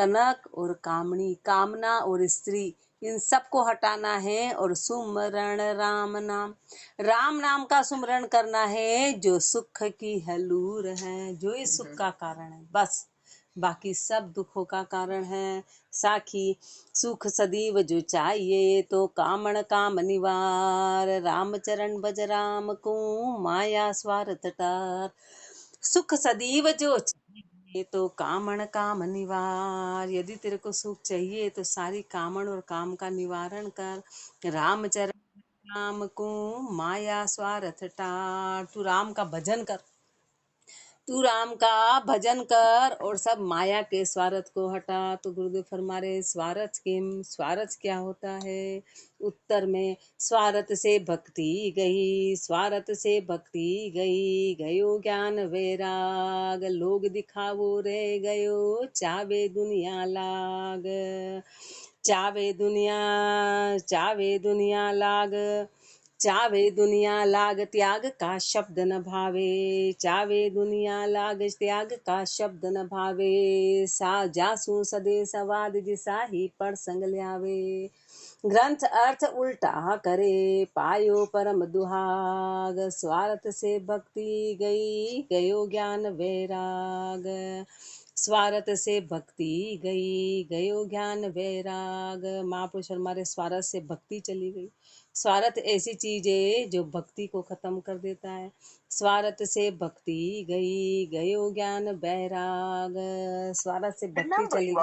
कनक और कामनी, कामना और स्त्री, इन सबको हटाना है और सुमरण राम नाम, राम नाम का सुमरण करना है जो सुख की हलूर है, जो इस सुख का कारण है, बस बाकी सब दुखों का कारण है। साखी सुख सदैव जो चाहिए तो कामण काम निवार, रामचरण भज राम को माया स्वार्थ टार। सुख सदैव जो चाहिए तो कामण काम निवार, यदि तेरे को सुख चाहिए तो सारी कामण और काम का निवारण कर। रामचरण राम को माया स्वार्थ टार, तू राम का भजन कर, तू राम का भजन कर और सब माया के स्वार्थ को हटा। तो गुरुदेव फरमा रहे स्वार्थ किम, स्वार्थ क्या होता है? उत्तर में स्वार्थ से भक्ति गई, स्वार्थ से भक्ति गई, गयो ज्ञान वैराग, लोग दिखावो रह गयो चावे दुनिया लाग, चावे दुनिया लाग, चावे दुनिया लाग त्याग का शब्द न भावे, चावे दुनिया लाग त्याग का शब्द न भावे, सा जासू सदे सवाद जिसा ही पर संग ल्यावे, ग्रंथ अर्थ उल्टा करे पायो परम दुहाग, स्वार्थ से भक्ति गई गयो ज्ञान वैराग, स्वार्थ से भक्ति गई गयो ज्ञान वैराग। महापुरुष हमारे स्वार्थ से भक्ति चली गई। स्वार्थ ऐसी चीज है जो भक्ति को खत्म कर देता है। स्वार्थ से भक्ति गई गयो ज्ञान वैराग, स्वार्थ से भक्ति चली गई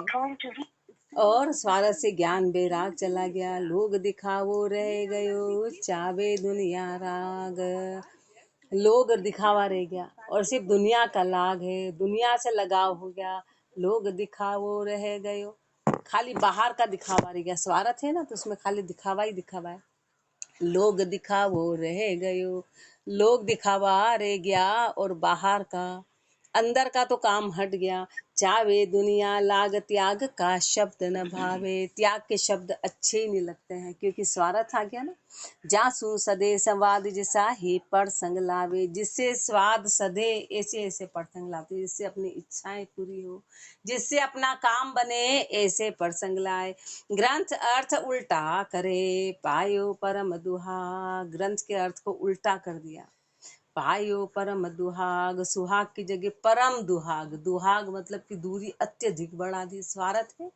और स्वार्थ से ज्ञान वैराग चला गया। लोग दिखावो रह गयो चावे दुनिया राग, लोग दिखावा रह गया और सिर्फ दुनिया का लाग है, दुनिया से लगाव हो गया। लोग दिखावो रह गयो, खाली बाहर का दिखावा रह गया। स्वार्थ है ना तो उसमें खाली दिखावा ही दिखावा है। लोग दिखावो रह गयो, लोग दिखावा रह गया और बाहर का, अंदर का तो काम हट गया। चावे दुनिया लाग त्याग का शब्द न भावे, त्याग के शब्द अच्छे ही नहीं लगते हैं क्योंकि स्वार्थ आ गया ना। जासू सदे संवाद जिसा ही पर संग लावे, जिससे स्वाद सदे ऐसे ऐसे प्रसंग लाते, जिससे अपनी इच्छाएं पूरी हो, जिससे अपना काम बने, ऐसे प्रसंग लाए। ग्रंथ अर्थ उल्टा करे पायो परम दुहा, ग्रंथ के अर्थ को उल्टा कर दिया। पायो परम दुहाग, सुहाग की जगह परम दुहाग, दुहाग मतलब कि दूरी अत्यधिक बढ़ा दी। स्वार्थ है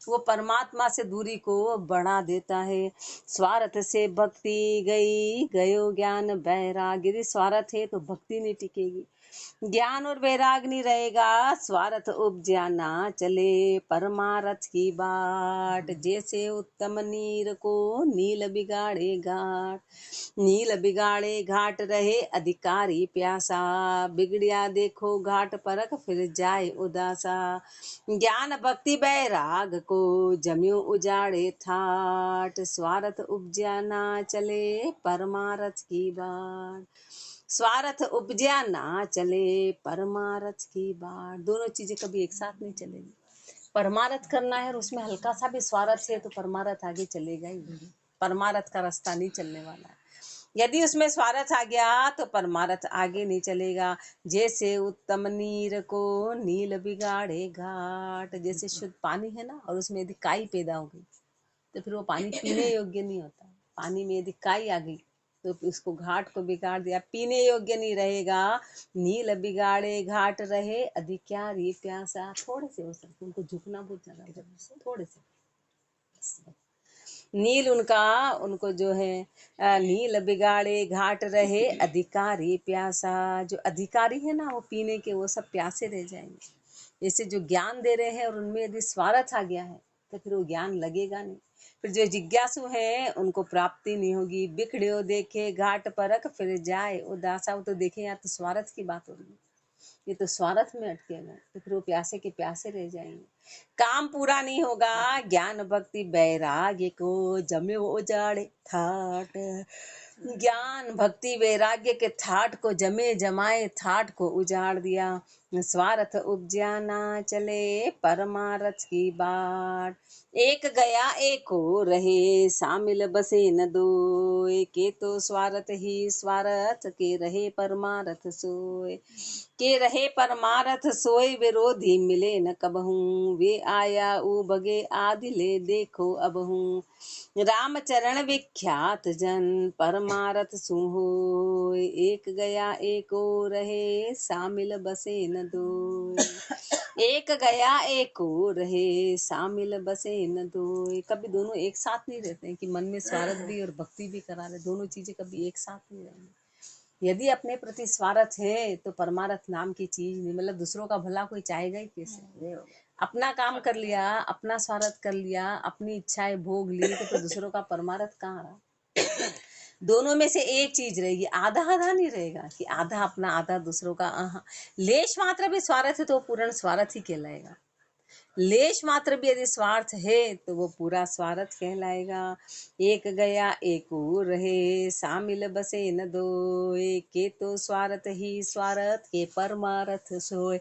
वो परमात्मा से दूरी को बढ़ा देता है। स्वार्थ से भक्ति गई गयो ज्ञान वैराग, यदि स्वार्थ है तो भक्ति नहीं टिकेगी, ज्ञान और वैराग नहीं रहेगा। स्वार्थ उपजा ना चले परमारथ की बाट, जैसे उत्तम नीर को नील बिगाड़े घाट, नील बिगाड़े घाट रहे अधिकारी प्यासा, बिगड़िया देखो घाट परख फिर जाए उदासा। ज्ञान भक्ति बैराग को जम्यो उजाड़े ठाट, स्वार्थ उपजा ना चले परमारथ की बाट, स्वार्थ उपजा ना चले परमारथ की बाट। दोनों चीजें कभी एक साथ नहीं चलेगी। परमारथ करना है और उसमें हल्का सा भी स्वार्थ है तो परमारथ आगे चलेगा ही नहीं, परमारथ का रास्ता नहीं चलने वाला है। यदि उसमें स्वार्थ आ गया तो परमारथ आगे नहीं चलेगा। जैसे उत्तम नीर को नील बिगाड़े घाट, जैसे शुद्ध पानी है ना और उसमें यदि काई पैदा हो गई तो फिर वो पानी पीने योग्य नहीं होता। पानी में यदि काई आ गई तो उसको घाट को बिगाड़ दिया, पीने योग्य नहीं रहेगा। नील बिगाड़े घाट रहे अधिकारी प्यासा, थोड़े से हो सकते उनको झुकना बहुत ज्यादा, थोड़े से नील उनको जो है नील बिगाड़े घाट रहे अधिकारी प्यासा, जो अधिकारी है ना वो पीने के वो सब प्यासे रह जाएंगे। ऐसे जो ज्ञान दे रहे हैं और उनमें यदि स्वार्थ आ गया है तो फिर वो ज्ञान लगेगा नहीं। फिर जो जिज्ञासु है उनको प्राप्ति नहीं होगी। बिखड़ियो देखे घाट परख फिर जाए उदासा, वो तो देखे यहाँ तो स्वार्थ की बात हो रही है, ये तो स्वार्थ में अटके गए तो फिर वो प्यासे के प्यासे रह जाएंगे। काम पूरा नहीं होगा। ज्ञान भक्ति वैराग्य को जमे उजाड़े ठाट, ज्ञान भक्ति वैराग्य के ठाट को जमे जमाए ठाट को उजाड़ दिया। स्वार्थ उपजा ना चले परमारथ की बाट। एक गया एको रहे शामिल बसे न दो, के तो स्वार्थ ही स्वार्थ के रहे परमारथ सोए। के रहे परमारथ सोए विरोधी मिले न कबहू, वे आया ऊ बगे आदिले देखो अबहू। राम चरण विख्यात जन परमारथ सुहो, एक गया एको रहे शामिल बसे न दो। एक गया एको रहे शामिल बसे न दो। कभी दोनों एक साथ नहीं रहते हैं कि मन में स्वार्थ भी और भक्ति भी करा रहे, दोनों चीजें कभी एक साथ नहीं रहेंगी। यदि अपने प्रति स्वार्थ है तो परमारथ नाम की चीज नहीं, मतलब दूसरों का भला कोई चाहेगा ही कैसे। अपना काम कर लिया, अपना स्वार्थ कर लिया, अपनी इच्छाएं भोग ली, तो फिर दूसरों का परमारथ कहाँ रहा। दोनों में से एक चीज रहेगी, आधा आधा नहीं रहेगा कि आधा अपना आधा दूसरों का। लेश मात्र भी स्वार्थ है तो वो पूर्ण स्वार्थ ही कहलाएगा। लेश मात्र भी यदि स्वार्थ है तो वो पूरा स्वार्थ कहलाएगा। एक गया एको रहे शामिल बसे न दो, के तो स्वार्थ ही स्वार्थ के परमारथ सोए।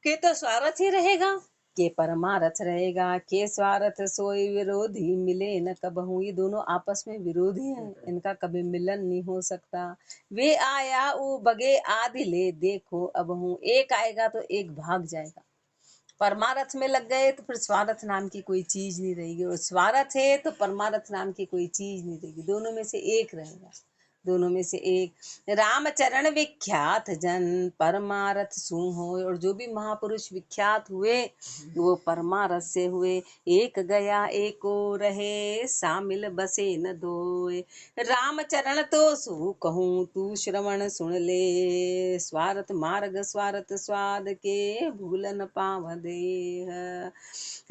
के तो स्वार्थ ही रहेगा, के परमारथ रहेगा। के स्वार्थ सोई विरोधी मिले न कबहू। ये दोनों आपस में विरोधी हैं, इनका कभी मिलन नहीं हो सकता। वे आया ऊ बगे आदि ले देखो अबहू। एक आएगा तो एक भाग जाएगा। परमारथ में लग गए तो फिर स्वार्थ नाम की कोई चीज नहीं रहेगी, और स्वार्थ है तो परमारथ नाम की कोई चीज नहीं रहेगी। दोनों में से एक रहेगा, दोनों में से एक। रामचरण विख्यात जन परमारथ सु हो। और जो भी महापुरुष विख्यात हुए वो परमारथ से हुए। एक गया एको रहे शामिल बसे न दोए। रामचरण तो सु कहूँ तू श्रवण सुन ले, स्वार्थ मार्ग स्वार्थ स्वाद के भूलन पाव देह।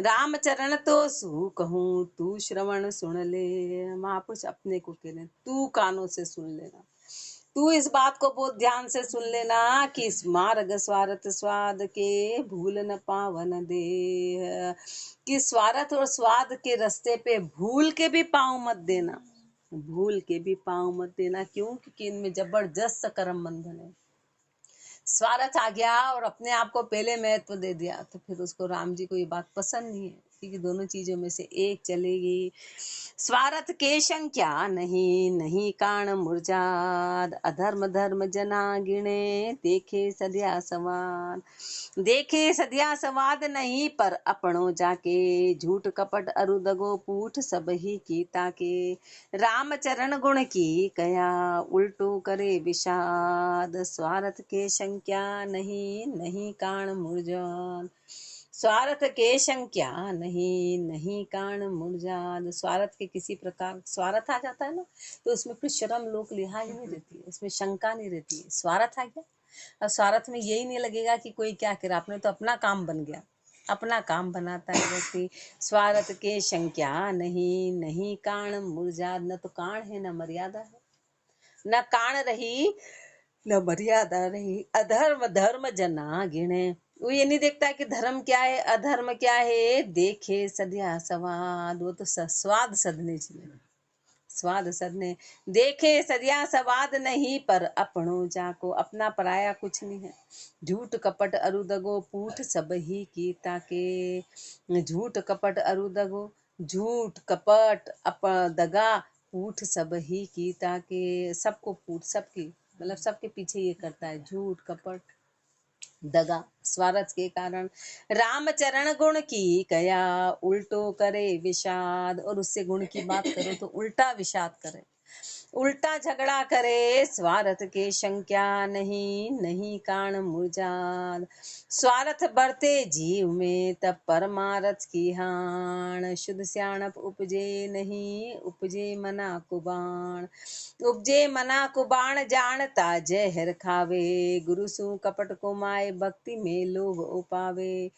रामचरण तो सु कहूँ तू श्रवण सुन ले। महापुरुष अपने को कह रहे, तू कानों से सुन लेना, तू इस बात को बहुत ध्यान से सुन लेना कि इस मार्ग स्वार्थ स्वाद के भूल न पावन दे। कि स्वार्थ और स्वाद के रास्ते पे भूल के भी पाँव मत देना, भूल के भी पाँव मत देना। क्यों? क्योंकि इनमें जबरदस्त कर्म बंधन है। स्वार्थ आ गया और अपने आप को पहले महत्व दे दिया तो फिर उसको राम जी को ये बात पसंद नहीं है, क्योंकि दोनों चीजों में से एक चलेगी। स्वार्थ के संख्या नहीं, नहीं कान मुरझाद। अधर्म धर्म जना गिणे, देखे सदिया सवाद। देखे सदिया सवाद नहीं पर अपनों जाके, झूठ कपट अरुदगो पूठ सब ही की ताके। रामचरण गुण की कया उल्टो करे विषाद। स्वार्थ के संख्या नहीं, नहीं कान मुरझाद। स्वार्थ के संख्या नहीं, नहीं कान मुरझाद। स्वार्थ के किसी प्रकार स्वार्थ आ जाता है ना तो उसमें फिर शर्म लोक लिहाज नहीं रहती है, इसमें शंका नहीं रहती है। स्वार्थ आ गया और स्वार्थ में यही नहीं लगेगा कि कोई क्या करे, आपने तो अपना काम बन गया, अपना काम बनाता है व्यक्ति। स्वार्थ के संख्या नहीं, नहीं कान मुरझाद। न तो कान है न मर्यादा है, न कान रही न मर्यादा रही। अधर्म धर्म जना गिणे। वो ये नहीं देखता कि धर्म क्या है अधर्म क्या है, देखे सदिया सवाद। वो तो स्वाद सदने चाहिए, स्वाद सदने। देखे सदिया सवाद नहीं पर अपनों जाको। अपना पराया कुछ नहीं है। झूठ कपट अरुदगो पूठ सब ही की ताके। झूठ कपट अरुदगो, झूठ कपट अप दगा पूठ सब ही की ताके। सबको पूठ, सबकी मतलब सबके पीछे ये करता है, झूठ कपट दगा स्वार्थ के कारण। रामचरण गुण की कया उल्टो करे विषाद। और उससे गुण की बात करो तो उल्टा विषाद करे, उल्टा झगड़ा करे। स्वार्थ के संख्या नहीं, नहीं कान मुरझाद। स्वार्थ बढ़ते जीव में तब परमारथ की हान। शुद्ध सियाणप उपजे नहीं, उपजे मना कुबाण। उपजे मना कुबाण जानता जहर खावे। गुरु सु कपट को माए भक्ति में लोभ उपावे।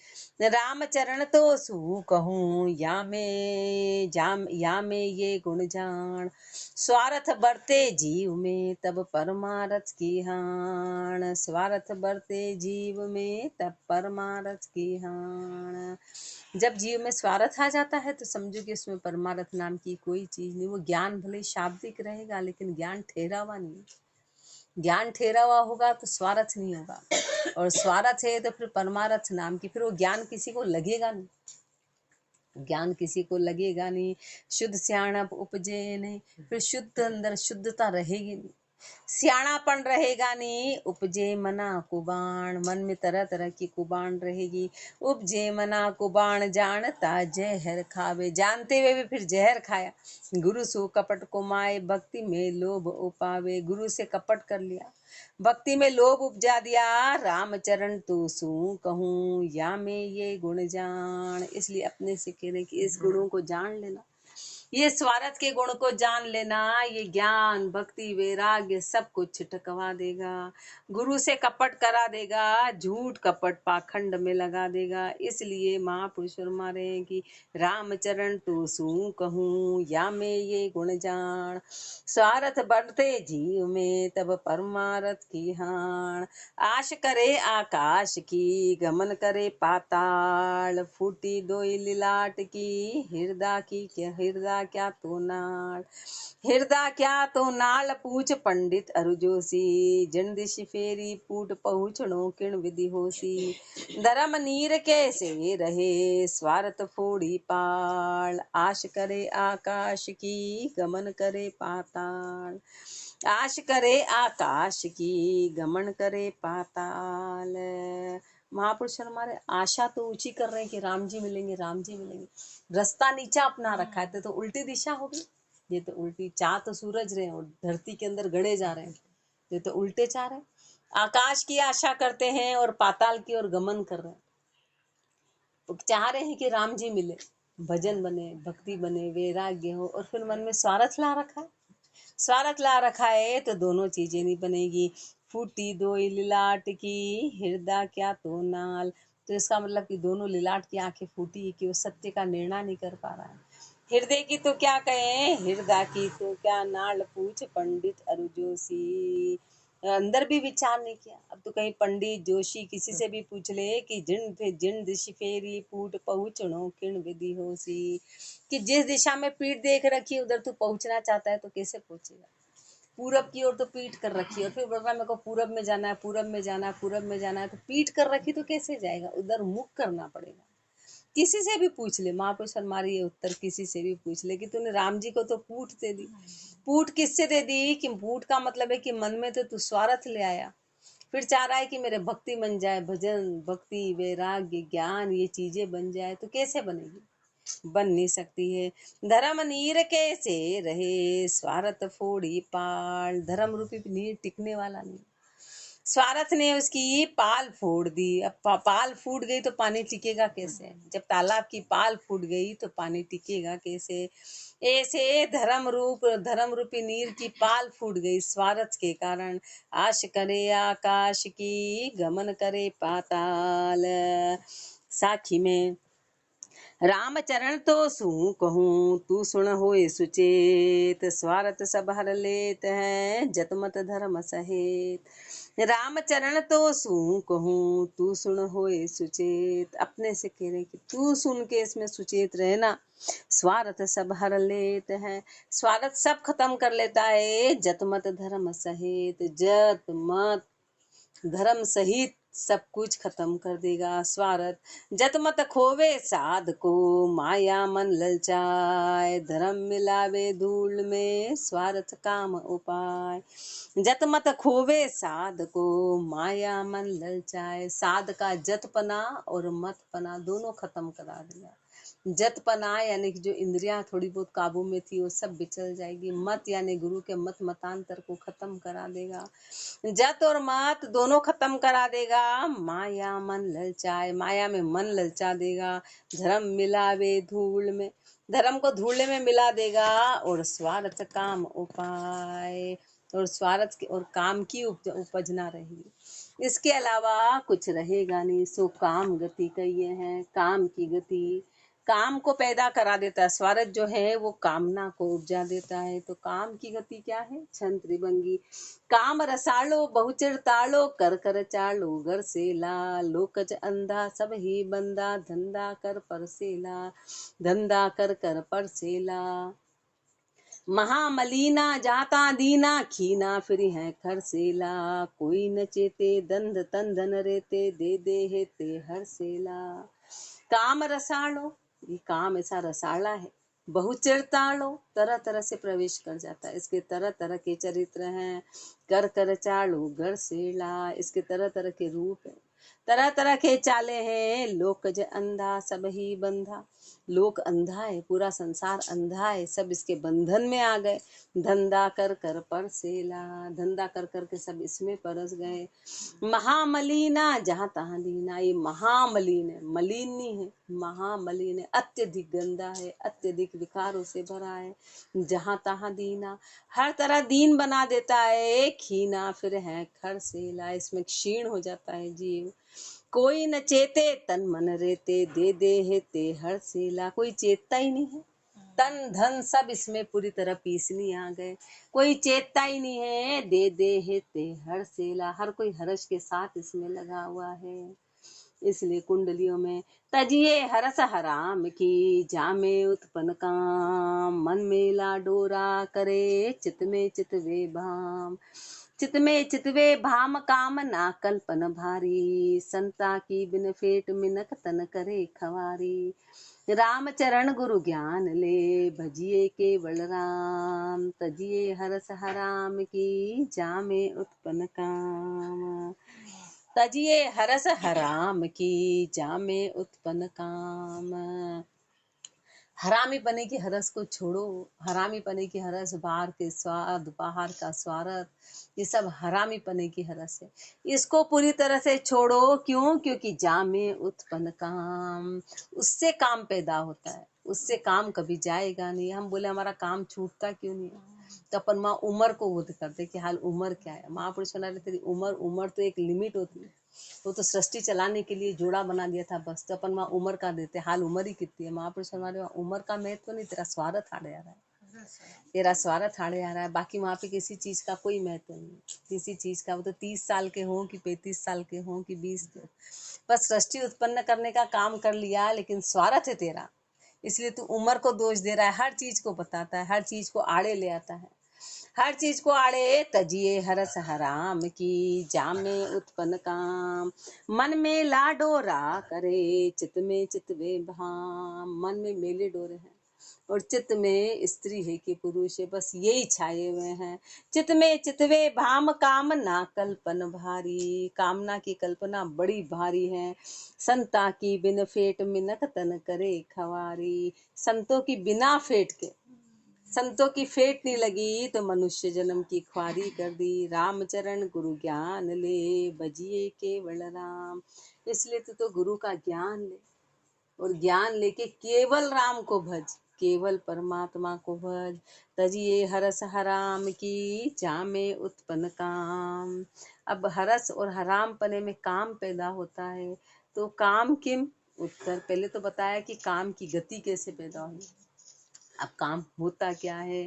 रामचरण तो सु कहूँ या में ये गुण जान। स्वार्थ बढ़ते जीव में तब परमारथ की हान। स्वार्थ बढ़ते जीव में तब परमारथ की हान। जब जीव में स्वार्थ आ जाता है तो समझो कि उसमें परमारथ नाम की कोई चीज नहीं। वो ज्ञान भले शाब्दिक रहेगा लेकिन ज्ञान ठहरा हुआ नहीं, ज्ञान ठहरा हुआ होगा तो स्वार्थ नहीं होगा, और स्वार्थ है तो फिर परमार्थ नाम की, फिर वो ज्ञान किसी को लगेगा नहीं, ज्ञान किसी को लगेगा नहीं। शुद्ध सियाणप उपजे नहीं, फिर शुद्ध अंदर शुद्धता रहेगी नहीं, सियाणापन रहेगा नहीं। उपजे मना कुबाण, मन में तरह तरह की कुबाण रहेगी। उपजे मना कुबाण जानता जहर खावे, जानते हुए भी फिर जहर खाया। गुरु सो कपट कुमाए, भक्ति में लोभ उपावे, गुरु से कपट कर लिया, भक्ति में लोभ उपजा दिया। रामचरण तो सू कहूँ या मैं ये गुण जान, इसलिए अपने से कह रहे कि इस गुणों को जान लेना, ये स्वार्थ के गुण को जान लेना, ये ज्ञान भक्ति वैराग्य सब कुछ छिटकवा देगा, गुरु से कपट करा देगा, झूठ कपट पाखंड में लगा देगा। इसलिए महापुरुष फरमा रहे हैं कि रामचरण तो सू कहूँ या मैं ये गुण जान, स्वार्थ बढ़ते जीव में तब परमारथ की हाण। आश करे आकाश की गमन करे पाताल, फूटी दोई लिलाट की हृदय की हृदय क्या तो नाल, हृदय क्या तो नाल पूछ पंडित अरुजोसी, जन दिश फेरी पूट पहुँचणो किण विधि होसी। धर्म नीर कैसे रहे स्वार्थ फोड़ी पाल, आश करे आकाश की गमन करे पाताल, आश करे आकाश की गमन करे पाताल। महापुरुष हमारे आशा तो ऊंची कर रहे हैं कि राम जी मिलेंगे, राम जी मिलेंगे, रास्ता नीचा अपना रखा है तो उल्टी दिशा होगी, ये तो उल्टी चाह तो सूरज रहे हैं और धरती के अंदर गड़े जा रहे हैं, ये तो उल्टे चाह रहे हैं। आकाश की आशा करते हैं और पाताल की ओर गमन कर रहे हैं, तो चाह रहे हैं कि राम जी मिले, भजन बने, भक्ति बने, वैराग्य हो, और फिर मन में स्वार्थ ला रखा है, स्वार्थ ला रखा है तो दोनों चीजें नहीं बनेगी। फूटी दो लिलाट की हृदय क्या तो नाल, तो इसका मतलब कि दोनों लिलाट की आंखें फूटी कि वो सत्य का निर्णय नहीं कर पा रहा है। हृदय की तो क्या कहें, हृदय की तो क्या नाल पूछ पंडित अरुजोशी, अंदर भी विचार नहीं किया। अब तो कहीं पंडित जोशी किसी से भी पूछ ले कि जिन दिश फेरी पूट पहुँचणो किण विधि होसी, कि जिस दिशा में पीठ देख रखी है उधर तू पहुंचना चाहता है तो कैसे पहुंचेगा। पूरब की ओर तो पीठ कर रखी है और फिर बोल रहा है मेरे को पूरब में जाना है, पूरब में जाना है, पूरब में जाना है, तो पीठ कर रखी तो कैसे जाएगा, उधर मुख करना पड़ेगा। किसी से भी पूछ ले, महापुरुष हमारी ये उत्तर किसी से भी पूछ ले कि तूने राम जी को तो पूठ दे दी, पूठ किससे दे दी, कि पूठ का मतलब है कि मन में तो तू स्वार्थ ले आया, फिर चाह रहा है कि मेरे भक्ति बन जाए, भजन भक्ति वैराग्य ज्ञान ये चीजें बन जाए, तो कैसे बनेगी, बन नहीं सकती है। धर्म नीर कैसे रहे स्वार्थ फोड़ी पाल, धर्म रूपी नीर टिकने वाला नहीं, स्वार्थ ने उसकी पाल फोड़ दी। अब पाल फूट गई तो पानी टिकेगा कैसे, जब तालाब की पाल फूट गई तो पानी टिकेगा कैसे। ऐसे धर्म रूपी नीर की पाल फूट गई स्वार्थ के कारण। आश करे आकाश की गमन करे पाताल, साखी में रामचरण तो सू कहूँ तू सुन होए सुचेत, स्वार्थ सब हर लेत है जतमत धर्म सहेत। रामचरण तो सू कहूँ तू सुन होए सुचेत, अपने से कह रहे कि तू सुन के इसमें सुचेत रहना, स्वार्थ सब हर लेत है, स्वार्थ सब खत्म कर लेता है, जतमत धर्म सहित, जत मत धर्म सहित सब कुछ खत्म कर देगा स्वार्थ। जत मत खोवे साध को माया मन ललचाए, धर्म मिलावे धूल में स्वार्थ काम उपाय। जत मत खोवे साध को माया मन ललचाए, साध का जतपना और मतपना दोनों खत्म करा दिया। जतपना यानी कि जो इंद्रियां थोड़ी बहुत काबू में थी वो सब बिचल जाएगी, मत यानी गुरु के मत मतांतर को खत्म करा देगा, जत और मत दोनों खत्म करा देगा। माया मन ललचाए, माया में मन ललचा देगा, धर्म मिलावे धूल में, धर्म को धूल में मिला देगा, और स्वार्थ काम उपाय, और स्वार्थ की और काम की उपज ना रहेगी, इसके अलावा कुछ रहेगा नहीं। सो काम गति कहिए हैं, काम की गति काम को पैदा करा देता है, स्वार्थ जो है वो कामना को उपजा देता है। तो काम की गति क्या है, छन त्रिभंगी, काम रसालो बहुचिर तालो कर कर चालो घर से ला, लोकज अंधा सब ही बंदा धंधा कर परसेला, धंधा कर कर परसेला। महामलीना जाता दीना, खीना फिर है खरसेला, कोई न चेते दंध तंधन रेते, दे दे हेते हरसेला। काम रसालो, ये काम ऐसा रसाला है, बहुचिरतालो, तरह तरह से प्रवेश कर जाता है। इसके तरह तरह के चरित्र हैं। कर कर चालो गरसेला, इसके तरह तरह के रूप है, तरह तरह के चाले हैं। लोकज अंधा सब ही बंधा, लोक अंधा है, पूरा संसार अंधा है, सब इसके बंधन में आ गए। धंधा कर कर परसेला, धंधा कर कर के सब इसमें परस गए। महामलीना जहाँ तहाँ लीना, ये महामलीन है, मलिन नहीं है, महामलिन है, अत्यधिक गंदा है, अत्यधिक विकारों से भरा है। जहाँ तहाँ दीना, हर तरह दीन बना देता है। खीना फिर है खरसेला, इसमें क्षीण हो जाता है जीव। कोई न चेते तन मन रेते, दे दे हेते हरसेला, कोई चेतता ही नहीं है। तन धन सब इसमें पूरी तरह पीसनी आ गए, कोई चेतता ही नहीं है। दे दे हेते हरसेला, हर कोई हर्ष के साथ इसमें लगा हुआ है। इसलिए कुंडलियों में तजिए हरस हराम की, जामे उत्पन्न काम, मन में ला डोरा करे, चित में चितवे भाम। चित में चितवे भाम काम ना कल्पन भारी, संता की बिन फेट मिनक तन करे खवारी। राम चरण गुरु ज्ञान ले, भजिए केवल राम, तजिए हरस हराम की, जामे उत्पन्न काम। तजिए हरस हराम की, जामे उत्पन्न काम। हरामी पने की हरस को छोड़ो, हरामी पने की हरस, बाहर के स्वाद, बाहर का स्वार्थ, ये सब हरामी पने की हरस है। इसको पूरी तरह से छोड़ो, क्यों? क्योंकि जामे उत्पन्न काम, उससे काम पैदा होता है, उससे काम कभी जाएगा नहीं। हम बोले हमारा काम छूटता क्यों नहीं है, तो अपन माँ उम्र को बोध करते कि हाल उम्र क्या है। महापुरुष बना रहे थे उम्र तो एक लिमिट होती है, वो तो सृष्टि चलाने के लिए जोड़ा बना दिया था बस, तो अपन वहाँ उम्र का देते, हाल उम्र ही कितनी है। महापुरुष हमारे वहाँ उम्र का महत्व नहीं, तेरा स्वार्थ आड़े आ रहा है, तेरा स्वार्थ आड़े आ रहा है। बाकी वहाँ पे किसी चीज का कोई महत्व नहीं, किसी चीज का। वो तो 30 साल के हों कि 35 साल के हों कि 20 के, बस सृष्टि उत्पन्न करने का काम कर लिया, लेकिन स्वार्थ है तेरा, इसलिए तू उम्र को दोष दे रहा है। हर चीज को बताता है, हर चीज को आड़े ले आता है, हर चीज को आड़े। तजिए हरस हराम की, जामे उत्पन्न काम, मन में ला डोरा करे, चित में चितवे भाम। मन में मेले डोरे हैं और चित्त में स्त्री है कि पुरुष है, बस यही छाए हुए हैं। चित में चितवे भाम, काम ना कल्पन भारी, कामना की कल्पना बड़ी भारी है। संता की बिन फेट मिनक तन करे खवारी, संतों की बिना फेट के, संतों की फेट नहीं लगी तो मनुष्य जन्म की ख्वारी कर दी। रामचरण गुरु ज्ञान ले, भजिए केवल राम, इसलिए तो गुरु का ज्ञान ले, और ज्ञान लेके केवल राम को भज, केवल परमात्मा को भज। तजिए हरस हराम की, जामे उत्पन्न काम। अब हरस और हराम पने में काम पैदा होता है, तो काम किम? उत्तर पहले तो बताया कि काम की गति कैसे पैदा हुई। अब काम होता क्या है?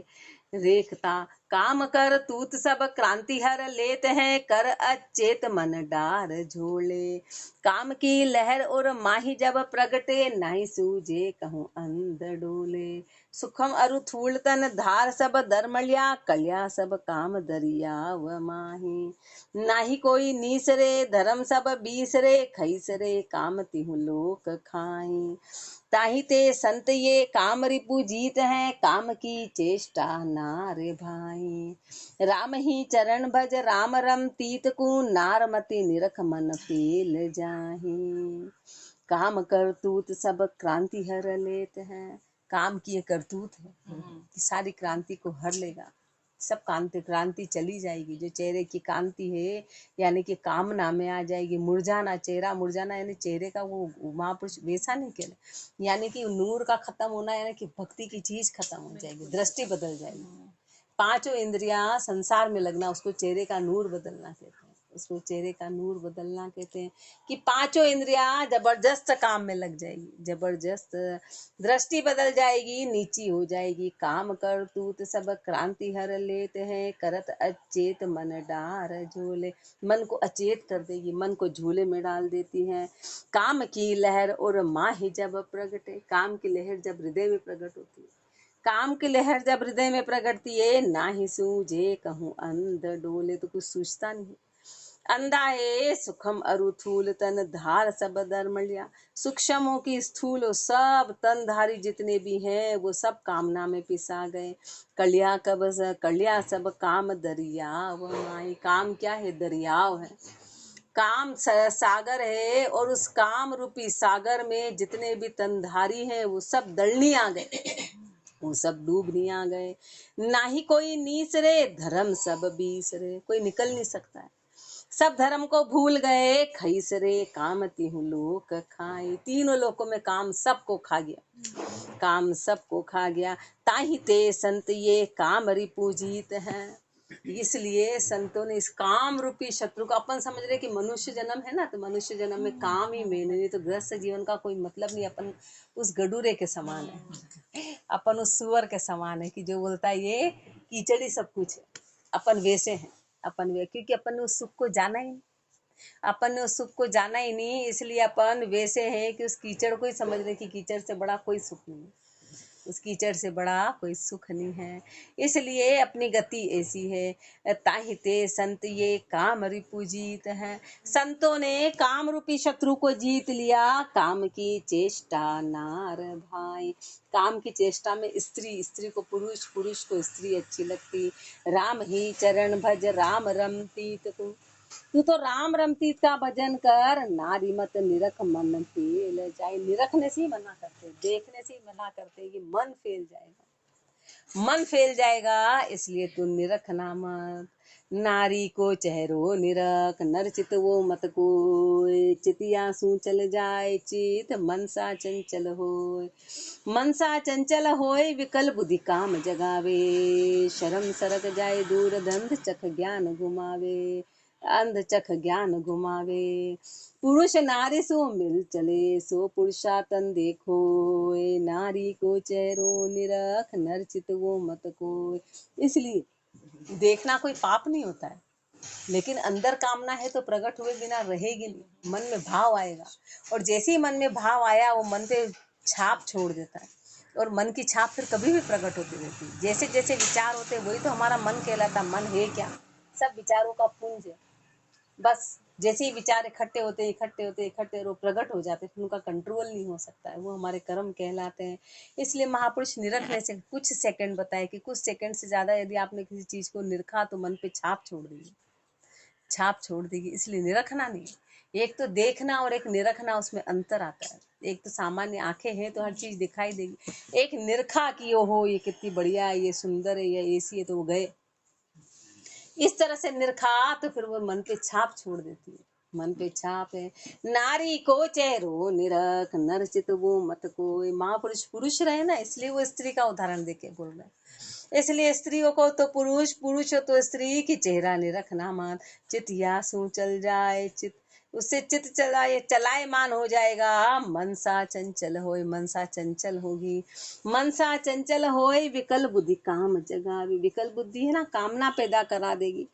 रेखता काम कर तूत सब क्रांति हर लेत है, कर अचेत मन डार झोले। काम की लहर और माही जब प्रगटे, नहीं सूझे कहूँ अंध डोले। सुखम अरु थूल तन धार सब दरमलिया, कलिया सब काम दरिया व माही। नाही कोई नीसरे धर्म सब बीसरे, खईसरे काम तिहु लोक खाई। ताहि ते संत ये काम रिपु जीत है, काम की चेष्टा नारे भाई। राम ही चरण भज राम रम तीत को, नार मति निरख मन पेल जाही। काम करतूत सब क्रांति हर लेत है, काम की ये करतूत है कि सारी क्रांति को हर लेगा, सब क्रांति चली जाएगी। जो चेहरे की कांति है यानी कि कामना में आ जाएगी। मुरझाना, चेहरा मुरझाना यानी चेहरे का वो महापुरुष वैसा नहीं कहना, यानी कि नूर का खत्म होना, यानी कि भक्ति की चीज खत्म हो जाएगी, दृष्टि बदल जाएगी। पांचों इंद्रियां संसार में लगना, उसको चेहरे का नूर बदलना कहते हैं, उसको चेहरे का नूर बदलना कहते हैं। कि पांचों इंद्रियां जबरदस्त काम में लग जाएगी, जबरदस्त दृष्टि बदल जाएगी, नीची हो जाएगी। काम कर तूत सब क्रांति हर लेते हैं, करत अचेत मन डार झोले। मन को अचेत कर देगी, मन को झूले में डाल देती है। काम की लहर और माही जब प्रगटे, काम की लहर जब हृदय में प्रकट होती है, काम की लहर जब हृदय में प्रगटती है, ना ही सूझे कहूँ अंध डोले, तो कुछ सूझता नहीं। अंधा है सुखम अरुथूल तन धार सब दरमलिया, सूक्ष्मों की स्थूल सब तनधारी जितने भी हैं वो सब कामना में पिसा गए। कलिया सब काम दरियाव माई, काम क्या है? दरियाव है। काम सागर है और उस काम रूपी सागर में जितने भी तनधारी हैं वो सब दलनी आ गए, वो सब डूब नहीं आ गए। ना ही कोई नीस रे धर्म सब बीस रे, कोई निकल नहीं सकता है। सब धर्म को भूल गए खईस रे, कामती हूँ लोक खाई, तीनों लोकों में काम सबको खा गया, काम सबको खा गया। ताही ते संत ये काम रिपु जीत है, इसलिए संतों ने इस काम रूपी शत्रु को, अपन समझ रहे कि मनुष्य जन्म है ना, तो मनुष्य जन्म में काम ही मेन है, तो गृहस्थ जीवन का कोई मतलब नहीं। अपन उस गडूरे के समान है, अपन उस सुअर के समान है कि जो बोलता है ये कीचड़ी सब कुछ है। अपन वैसे हैं, अपन वे, क्योंकि अपन ने उस सुख को जाना ही नहीं, अपन ने उस सुख को जाना ही नहीं, इसलिए अपन वैसे हैं कि उस कीचड़ को ही समझ रहे कि कीचड़ से बड़ा कोई सुख नहीं है, उस कीचड़ से बड़ा कोई सुख नहीं है। इसलिए अपनी गति ऐसी है। ताहिते संत ये काम रिपु जीत है, संतों ने काम रूपी शत्रु को जीत लिया। काम की चेष्टा नार भाई, काम की चेष्टा में स्त्री, स्त्री को पुरुष, पुरुष को स्त्री अच्छी लगती। राम ही चरण भज राम रमतीत तू तो राम रमतीत का भजन कर, नारी मत निरख मन फेल जाए। निरखने से ही मना करते, देखने से ही मना करते कि मन फेल जाएगा, मन फेल जाएगा, इसलिए तू निरखना मत। नारी को चेहरो निरख, नर चित वो मत कोय, चितिया सू चल जाए चित, मनसा चंचल होय। मनसा चंचल होय विकल बुद्धि काम जगावे, शर्म सरक जाए दूर दंध चख ज्ञान घुमावे, अंध चख ज्ञान घुमावे। पुरुष नारी सो मिल चले, सो पुरुषा तन देखो, नारी को चेहरो निरख, नर चित वो मत कोय। इसलिए देखना कोई पाप नहीं होता है, लेकिन अंदर कामना है तो प्रकट हुए बिना रहेगी नहीं, मन में भाव आएगा, और जैसे ही मन में भाव आया वो मन पे छाप छोड़ देता है, और मन की छाप फिर कभी भी प्रकट होती रहती है। जैसे जैसे विचार होते वही तो हमारा मन कहलाता। मन है क्या? सब विचारों का पुंज है। बस जैसे ही विचार इकट्ठे होते इकट्ठे होते इकट्ठे वो प्रकट हो जाते, फिर उनका कंट्रोल नहीं हो सकता है, वो हमारे कर्म कहलाते हैं। इसलिए महापुरुष निरखने से कुछ सेकंड बताए कि कुछ सेकंड से ज्यादा यदि आपने किसी चीज को निरखा तो मन पे छाप छोड़ देगी, छाप छोड़ देगी। इसलिए निरखना नहीं, एक तो देखना और एक निरखना, उसमें अंतर आता है। एक तो सामान्य आंखें हैं तो हर चीज दिखाई देगी, एक निरखा कि ओहो ये कितनी बढ़िया है, ये सुंदर है, ये ऐसी है, तो वो गए। इस तरह से निरखा तो फिर वो मन पे छाप छोड़ देती है, मन पे छाप है। नारी को चेहरो निरख, नर चित वो मत कोय। महापुरुष पुरुष रहे ना, इसलिए वो स्त्री का उदाहरण देके बोल रहे हैं। इसलिए स्त्रियों को तो पुरुष, पुरुष हो तो स्त्री की चेहरा निरखना मत। चित या सू चल जाए चित, उससे चित चलायमान हो जाएगा। मनसा चंचल होय, मनसा चंचल होगी। मनसा चंचल होय विकल बुद्धि काम जगावे, विकल बुद्धि है ना, कामना पैदा करा देगी।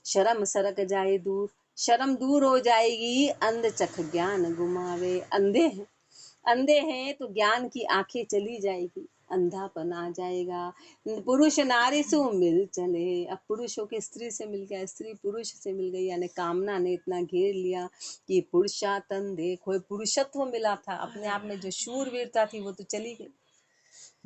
शर्म सरक जाए दूर, शर्म दूर हो जाएगी। अंध चख ज्ञान घुमावे, अंधे हैं, अंधे हैं तो ज्ञान की आंखें चली जाएगी, अंधापन आ जाएगा। पुरुष नारी से मिल चले, अब पुरुष होके स्त्री से मिल गया, स्त्री पुरुष से मिल गई, यानी कामना ने इतना घेर लिया कि पुरुषा तन देखो, पुरुषत्व मिला था, अपने आप में जो शूरवीरता थी वो तो चली गई,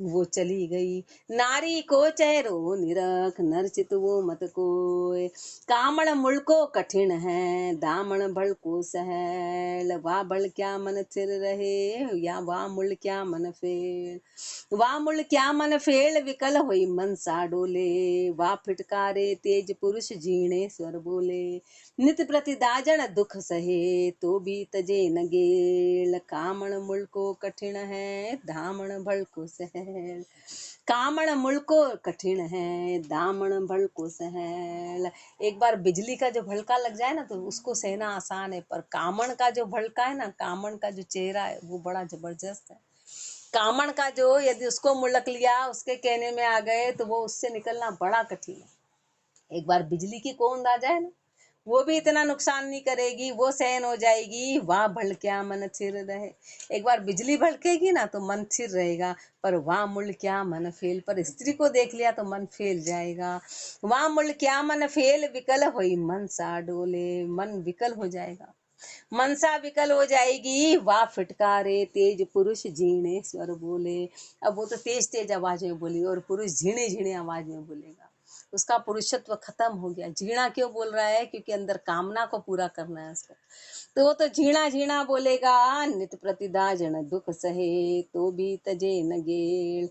वो चली गई। नारी को चेहरो निरख, नर चित वो मत कोय। कामण मुल्को कठिन है, दामन बल को सहल। वाह बल क्या मन थिर रहे, या वाह मुल क्या मन फेल। वाह मुल क्या मन फेल, विकल होई मन सा डोले। वाह फिटकारे तेज पुरुष जीणे स्वर बोले। नित प्रति दाजन दुख सहे, तो भी तजे न गेल। कामण मुल्को कठिन है, दामन भल को सहल। कामण मुल्को कठिन है, दामन भल को सहल। एक बार बिजली का जो भड़का लग जाए ना तो उसको सहना आसान है, पर कामण का जो भड़का है ना, कामण का जो चेहरा है वो बड़ा जबरदस्त है। कामण का जो यदि उसको मुलक लिया, उसके कहने में आ गए तो वो उससे निकलना बड़ा कठिन है। एक बार बिजली की कोंद आ जाए ना, वो भी इतना नुकसान नहीं करेगी, वो सहन हो जाएगी। वहाँ भड़क्या मन थिर रहे। एक बार बिजली भड़केगी ना तो मन थिर रहेगा, पर वहाँ मुल क्या मन फेल। पर स्त्री को देख लिया तो मन फेल जाएगा। वहाँ मुल क्या मन फेल, विकल होई मन सा डोले। मन विकल हो जाएगा, मनसा विकल हो जाएगी। वाह फिटकारे तेज पुरुष झीणे स्वर बोले। अब वो तो तेज तेज आवाज में बोली और पुरुष झीणे झीणे आवाज में बोलेगा। उसका पुरुषत्व खत्म हो गया। झीणा क्यों बोल रहा है? क्योंकि अंदर कामना को पूरा करना है उसको। तो वो तो झीणा झीणा बोलेगा। नित प्रतिदाजन दुख सहे तो भी तजे न गेल।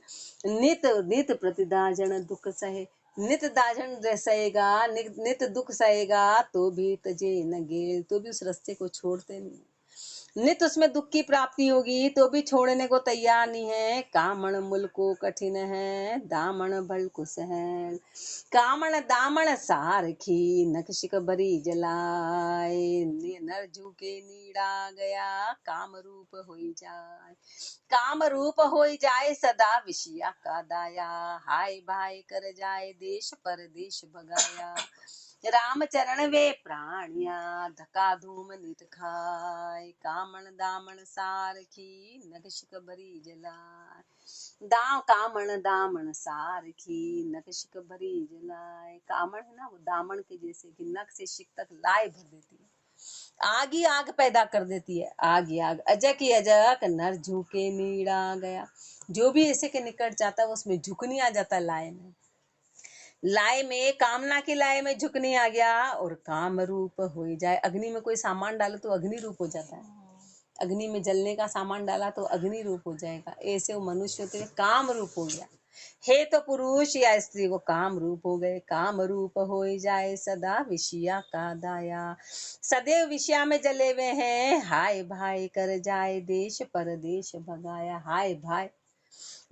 नित नित प्रतिदाजन दुख सहे, नित दाजन सहेगा, नित दुख सहेगा तो भी तजे न गेल। तो भी उस रास्ते को छोड़ते नहीं। नित उसमें दुख की प्राप्ति होगी तो भी छोड़ने को तैयार नहीं है। कामण मुल को कठिन है, दामन भल कुश है। कामण दामन सारखी, नखशिक भरी जलाए। नर झुके नीड़ा गया, काम रूप होई जाए। काम रूप होई जाए सदा विषया का दाया। हाय भाई कर जाए देश परदेश भगाया। राम चरण वे प्राणिया, धका धूम नित खाए। कामण दामन सारखी, नखशिक भरी जलाए। कामण दामन सारखी, नख शिक भरी जलाए। कामण है ना, वो दामन के जैसे कि नख से शिक तक लाए भर देती है। आग ही आग पैदा कर देती है। आग ही आग, अजक ही अजक, नर झुके नीड़ा गया। जो भी ऐसे के निकट जाता है वो उसमें झुकनी आ जाता है। लाए में, लाए में, कामना की लाए में झुकनी आ गया। और काम रूप हो जाए। अग्नि में कोई सामान डालो तो अग्नि रूप हो जाता है। अग्नि में जलने का सामान डाला तो अग्नि रूप हो जाएगा। ऐसे वो मनुष्य होते हुए काम रूप हो गया। हे तो पुरुष या स्त्री वो काम रूप हो गए। काम रूप हो जाए सदा विषया का दाया। सदैव विषया में जले हुए हैं। हाय भाई कर जाए देश परदेश भगाया। हाय भाई,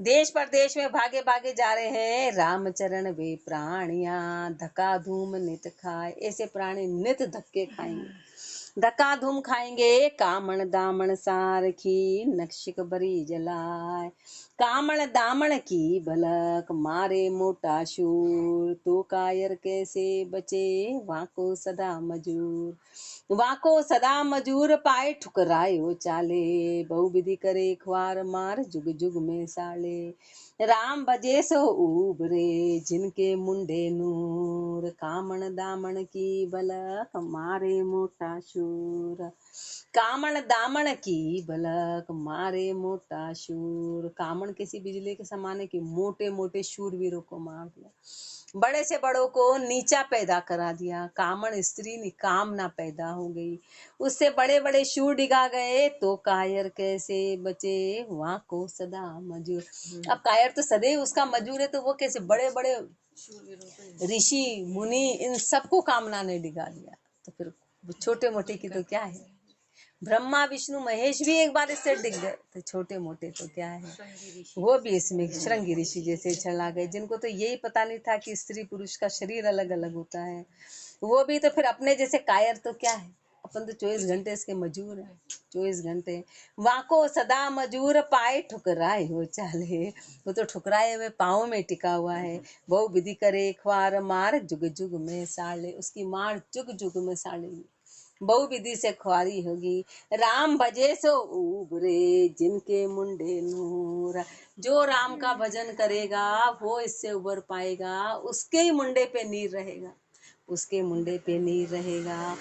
देश परदेश में भागे भागे जा रहे हैं। रामचरण वे प्राणिया, धक्का धूम नित खाए। ऐसे प्राणी नित धक्के खाएंगे, धक्का धूम खाएंगे। कामण दामन सारखी, नक्शिक भरी जलाए। कामण दामन की भलक, मारे मोटा शूर। तो कायर कैसे बचे, वाको सदा मजूर। वाको सदा मजूर, पाए ठुकरायो चाले। बहुविधि करे ख्वार मार, जुग जुग में साले। राम भजे सो उबरे, जिनके मुंडे नूर। कामण दामन की भलक, मारे मोटा शूर। कामण दामन की भलक, मारे मोटा शूर। कामण किसी बिजली के समान है कि मोटे मोटे शूरवीरों को मार दिया, बड़े से बड़ों को नीचा पैदा करा दिया। कामण स्त्री निकामना पैदा हो गई, उससे बड़े बड़े शूर डिगा गए। तो कायर कैसे बचे, वहां को सदा मजूर। अब कायर तो सदैव उसका मजूर है, तो वो कैसे बड़े बड़े ऋषि मुनि इन सबको कामना ने डिगा दिया। तो फिर छोटे मोटे की तो क्या है। ब्रह्मा विष्णु महेश भी एक बार इससे डिग गए, तो छोटे मोटे तो क्या है। वो भी इसमें श्रृंगी ऋषि जैसे चला गए, जिनको तो यही पता नहीं था कि स्त्री पुरुष का शरीर अलग अलग होता है। वो भी तो फिर अपने जैसे कायर तो क्या है। अपन तो 24 घंटे इसके मजूर है, 24 घंटे। वाको सदा मजूर, पाए ठुकराए हो चाले। वो तो ठुकराए हुए पाँव में टिका हुआ है। बहु विधि करे ख्वार मार, जुग जुग में साले। उसकी मार जुग जुग में सालेगी, बहु विधि से ख्वारी होगी। राम भजे सो उबरे, जिनके मुंडे नूर। जो राम का भजन करेगा वो इससे उबर पाएगा, उसके ही मुंडे पे नीर रहेगा, उसके मुंडे पे नीर रहेगा।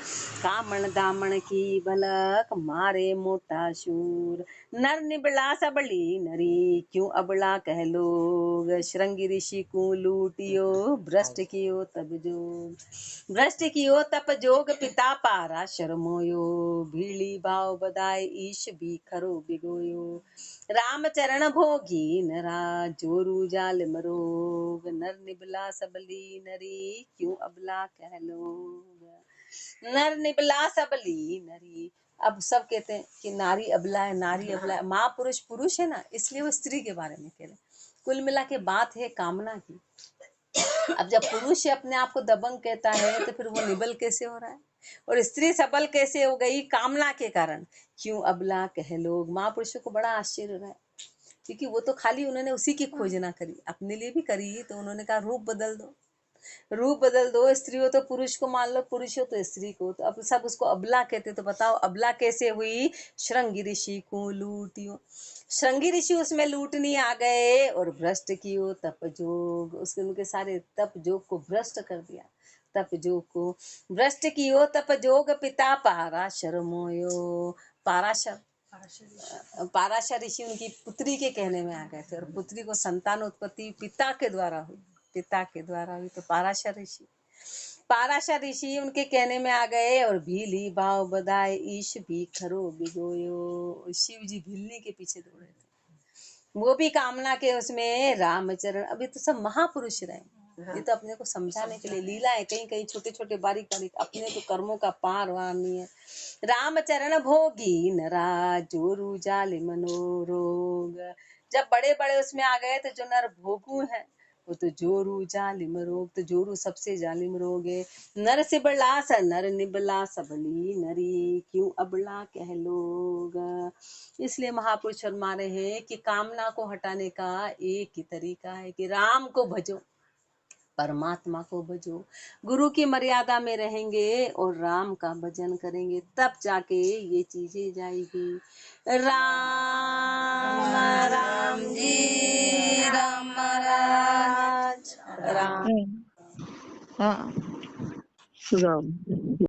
कामण दामन की भलक, मारे मोटा शूर। नर निबला सबली नरी, क्यों अबला कह लोग। श्रृंगी ऋषि को लूटियो, भ्रष्ट कियो तब जोग। भ्रष्ट कियो तप जोग, पिता पारा शर्मोयो। भीली भाव बदाय, ईश भी खरो बिगोयो। राम चरण भोगी नरा, जोरू जाल मरोग। नर निबला सबली नरी, क्यों अबला कह लोग। नर निबला सबली नरी। अब सब कहते हैं कि नारी अबला है, नारी अबला है। महापुरुष पुरुष है ना, इसलिए वो स्त्री के बारे में कह रहे हैं। कुल मिला के बात है कामना की। अब जब पुरुष अपने आप को दबंग कहता है तो फिर वो निबल कैसे हो रहा है, और स्त्री सबल कैसे हो गई, कामना के कारण। क्यों अबला कह लोग। महापुरुषों को बड़ा आश्चर्य हो रहा है, क्योंकि वो तो खाली उन्होंने उसी की खोजना करी, अपने लिए भी करी, तो उन्होंने कहा रूप बदल दो। रूप बदल दो, स्त्री हो तो पुरुष को मान लो, पुरुष हो तो स्त्री को, तो अब सब उसको अबला कहते। तो बताओ अबला कैसे हुई? श्रृंगी ऋषि को लूटियो। श्रृंगी ऋषि उसमें लूटनी आ गए और भ्रष्ट कियो तप जोग, उसके उनके सारे तप जोग को भ्रष्ट कर दिया। तप जोग को भ्रष्ट कियो तप जोग पिता पाराशर मोयो। पाराशर पाराशर ऋषि उनकी पुत्री के कहने में आ गए थे, और पुत्री को संतान उत्पत्ति पिता के द्वारा हुई, पिता के द्वारा हुई। तो पाराशर ऋषि उनके कहने में आ गए और भीली भाव बधाए ईश भी खरो बिगोयो। शिव जी भीलने के पीछे दौड़े थे, वो भी कामना के उसमें रामचरण। अभी तो सब महापुरुष रहे, ये तो अपने को समझाने के लिए लीला है, कहीं कहीं छोटे छोटे बारीक बारीक, अपने तो कर्मों का पार वार नहीं है। रामचरण भोगी नरा जोरु जाल मनोरोग। जब बड़े बड़े उसमें आ गए तो जो नर भोगू है वो तो जोरू जालिम रोग, तो जोरू सबसे जालिम रोग है। नर से बला स नर निबला सबली नरी, क्यों अबला कह लोग। इसलिए महापुरुष फरमा रहे हैं कि कामना को हटाने का एक ही तरीका है कि राम को भजो, परमात्मा को भजो, गुरु की मर्यादा में रहेंगे और राम का भजन करेंगे, तब जाके ये चीजें जाएगी। राम राम जी राम महाराज राम। हाँ, राम